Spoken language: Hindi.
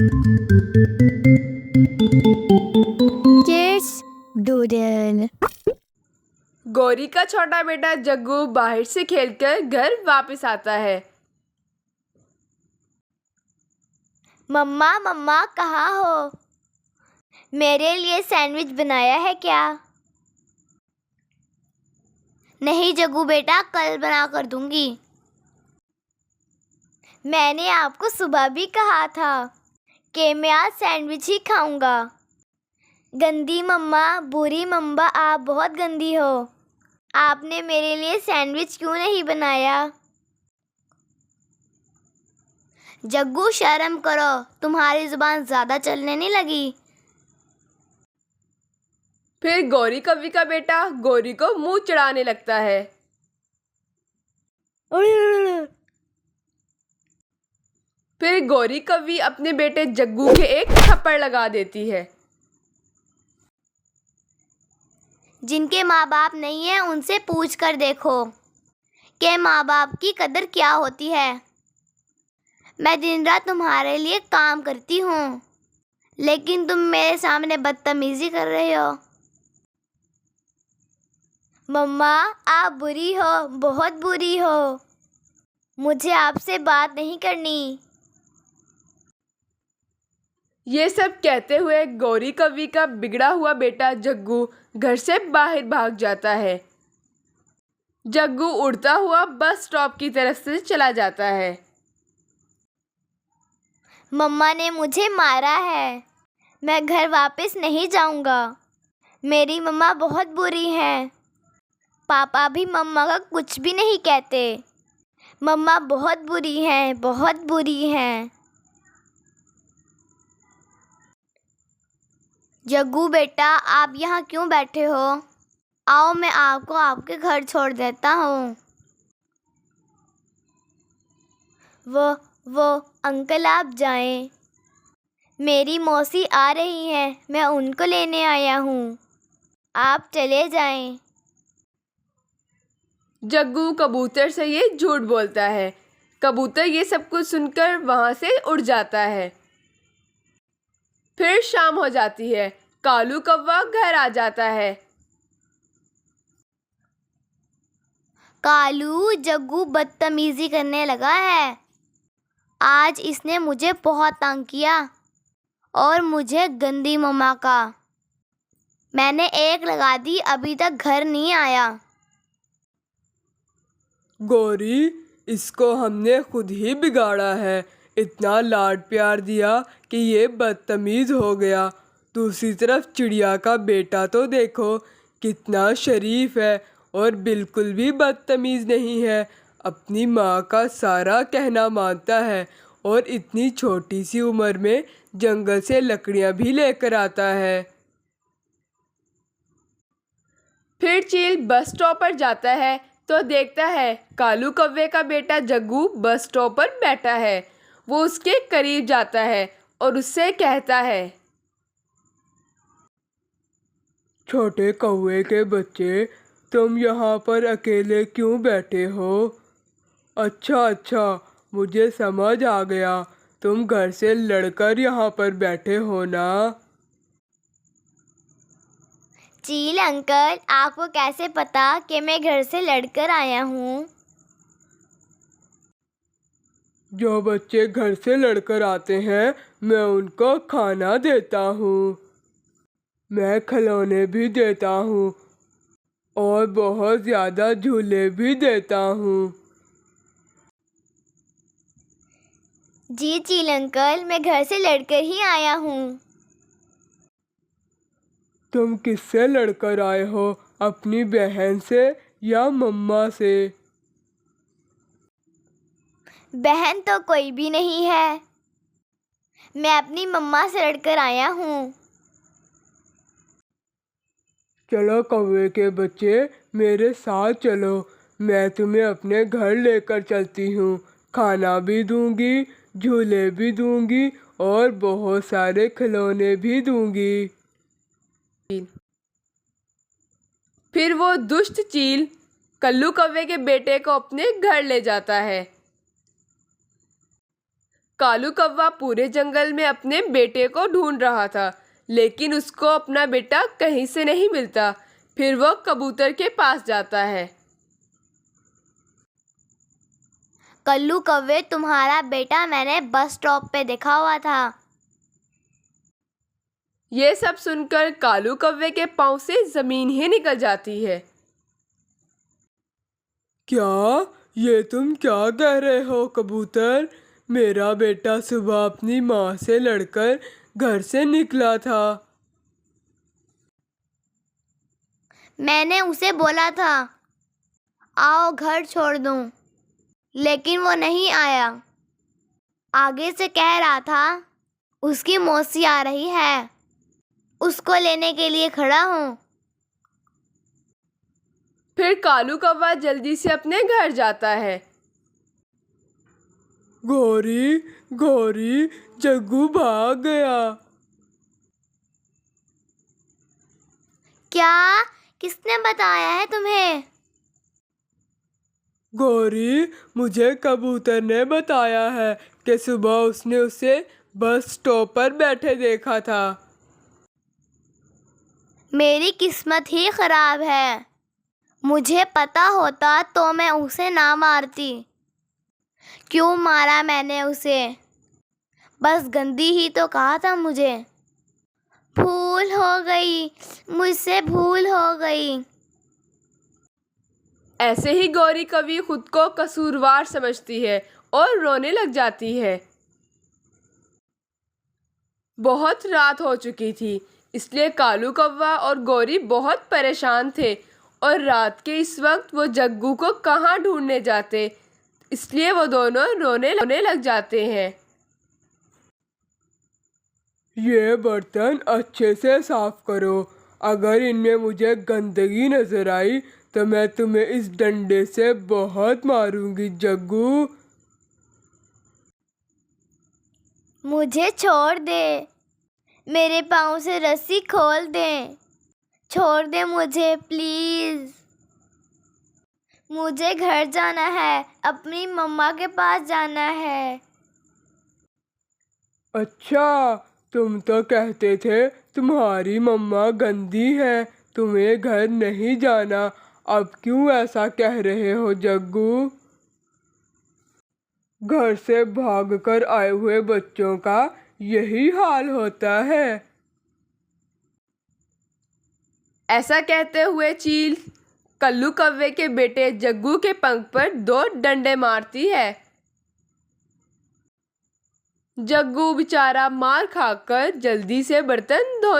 Kids doodle. गौरी का छोटा बेटा जग्गू बाहर से खेलकर घर वापस आता है। मम्मा मम्मा कहाँ हो? मेरे लिए सैंडविच बनाया है क्या? नहीं जग्गू बेटा, कल बना कर दूंगी। मैंने आपको सुबह भी कहा था कि मैं आज सैंडविच ही खाऊंगा। गंदी मम्मा, बुरी मम्मा, आप बहुत गंदी हो। आपने मेरे लिए सैंडविच क्यों नहीं बनाया? जग्गू शर्म करो, तुम्हारी जुबान ज़्यादा चलने नहीं लगी? फिर गौरी कव्वी का बेटा गौरी को मुंह चढ़ाने लगता है। फिर गौरी कव्वी अपने बेटे जग्गू के एक थप्पड़ लगा देती है। जिनके माँ बाप नहीं है उनसे पूछ कर देखो कि माँ बाप की कदर क्या होती है। मैं दिन रात तुम्हारे लिए काम करती हूँ, लेकिन तुम मेरे सामने बदतमीजी कर रहे हो। मम्मा आप बुरी हो, बहुत बुरी हो। मुझे आपसे बात नहीं करनी। ये सब कहते हुए गौरी कव्वी का बिगड़ा हुआ बेटा जग्गू घर से बाहर भाग जाता है। जग्गू उड़ता हुआ बस स्टॉप की तरफ से चला जाता है। मम्मा ने मुझे मारा है, मैं घर वापस नहीं जाऊंगा। मेरी मम्मा बहुत बुरी हैं। पापा भी मम्मा का कुछ भी नहीं कहते। मम्मा बहुत बुरी हैं, बहुत बुरी हैं। जग्गू बेटा, आप यहाँ क्यों बैठे हो? आओ मैं आपको आपके घर छोड़ देता हूँ। वो अंकल आप जाएं। मेरी मौसी आ रही हैं, मैं उनको लेने आया हूँ। आप चले जाएं। जग्गू कबूतर से ये झूठ बोलता है। कबूतर ये सब कुछ सुनकर वहां से उड़ जाता है। फिर शाम हो जाती है। कालू कौवा घर आ जाता है। कालू, जग्गू बदतमीजी करने लगा है। आज इसने मुझे बहुत तंग किया और मुझे गंदी मम्मा का। मैंने एक लगा दी, अभी तक घर नहीं आया। गौरी, इसको हमने खुद ही बिगाड़ा है। इतना लाड प्यार दिया कि ये बदतमीज हो गया। दूसरी तरफ चिड़िया का बेटा तो देखो, कितना शरीफ है और बिल्कुल भी बदतमीज नहीं है। अपनी माँ का सारा कहना मानता है और इतनी छोटी सी उम्र में जंगल से लकड़ियाँ भी लेकर आता है। फिर चील बस स्टॉप पर जाता है तो देखता है कालू कौवे का बेटा जग्गू बस स्टॉप पर बैठा है। वो उसके करीब जाता है और उससे कहता है, छोटे कौवे के बच्चे, तुम यहाँ पर अकेले क्यों बैठे हो? अच्छा, मुझे समझ आ गया, तुम घर से लड़कर यहाँ पर बैठे हो ना। चील अंकल, आपको कैसे पता कि मैं घर से लड़कर आया हूँ? जो बच्चे घर से लड़कर आते हैं मैं उनको खाना देता हूँ। मैं खिलौने भी देता हूँ और बहुत ज़्यादा झूले भी देता हूँ। जी चील अंकल, मैं घर से लड़कर ही आया हूँ। तुम किससे लड़कर आए हो, अपनी बहन से या मम्मा से? बहन तो कोई भी नहीं है, मैं अपनी मम्मा से लड़कर आया हूँ। चलो कौवे के बच्चे, मेरे साथ चलो, मैं तुम्हें अपने घर लेकर चलती हूँ। खाना भी दूंगी, झूले भी दूंगी और बहुत सारे खिलौने भी दूंगी। फिर वो दुष्ट चील कल्लू कौवे के बेटे को अपने घर ले जाता है। कालू कौवा पूरे जंगल में अपने बेटे को ढूंढ रहा था, लेकिन उसको अपना बेटा कहीं से नहीं मिलता। फिर वो कबूतर के पास जाता है। कल्लू कौवे, तुम्हारा बेटा मैंने बस स्टॉप पे देखा हुआ था। ये सब सुनकर कालू कौवे के पांव से जमीन ही निकल जाती है। क्या? ये तुम क्या कह रहे हो कबूतर? मेरा बेटा सुबह अपनी माँ से लड़कर घर से निकला था। मैंने उसे बोला था आओ घर छोड़ दूं, लेकिन वो नहीं आया। आगे से कह रहा था उसकी मौसी आ रही है, उसको लेने के लिए खड़ा हूँ। फिर कालू कौवा जल्दी से अपने घर जाता है। गौरी, गौरी, जग्गू भाग गया। क्या? किसने बताया है तुम्हें? गौरी, मुझे कबूतर ने बताया है कि सुबह उसने उसे बस स्टॉप पर बैठे देखा था। मेरी किस्मत ही खराब है। मुझे पता होता तो मैं उसे ना मारती। क्यों मारा मैंने उसे? बस गंदी ही तो कहा था मुझे। भूल हो गई, मुझसे भूल हो गई। ऐसे ही गौरी कभी खुद को कसूरवार समझती है और रोने लग जाती है। बहुत रात हो चुकी थी, इसलिए कालू कौवा और गौरी बहुत परेशान थे और रात के इस वक्त वो जग्गू को कहाँ ढूंढने जाते, इसलिए वो दोनों रोने लग जाते हैं। ये बर्तन अच्छे से साफ करो। अगर इनमें मुझे गंदगी नजर आई तो मैं तुम्हें इस डंडे से बहुत मारूंगी जग्गू। मुझे छोड़ दे, मेरे पाँव से रस्सी खोल दे। छोड़ दे मुझे प्लीज। मुझे घर जाना है, अपनी मम्मा के पास जाना है। अच्छा, तुम तो कहते थे तुम्हारी मम्मा गंदी है, तुम्हें घर नहीं जाना। अब क्यों ऐसा कह रहे हो जग्गू? घर से भागकर आए हुए बच्चों का यही हाल होता है। ऐसा कहते हुए चील कल्लू कौवे के बेटे जग्गू के पंख पर 2 डंडे मारती है। जग्गू बेचारा मार खाकर जल्दी से बर्तन धोने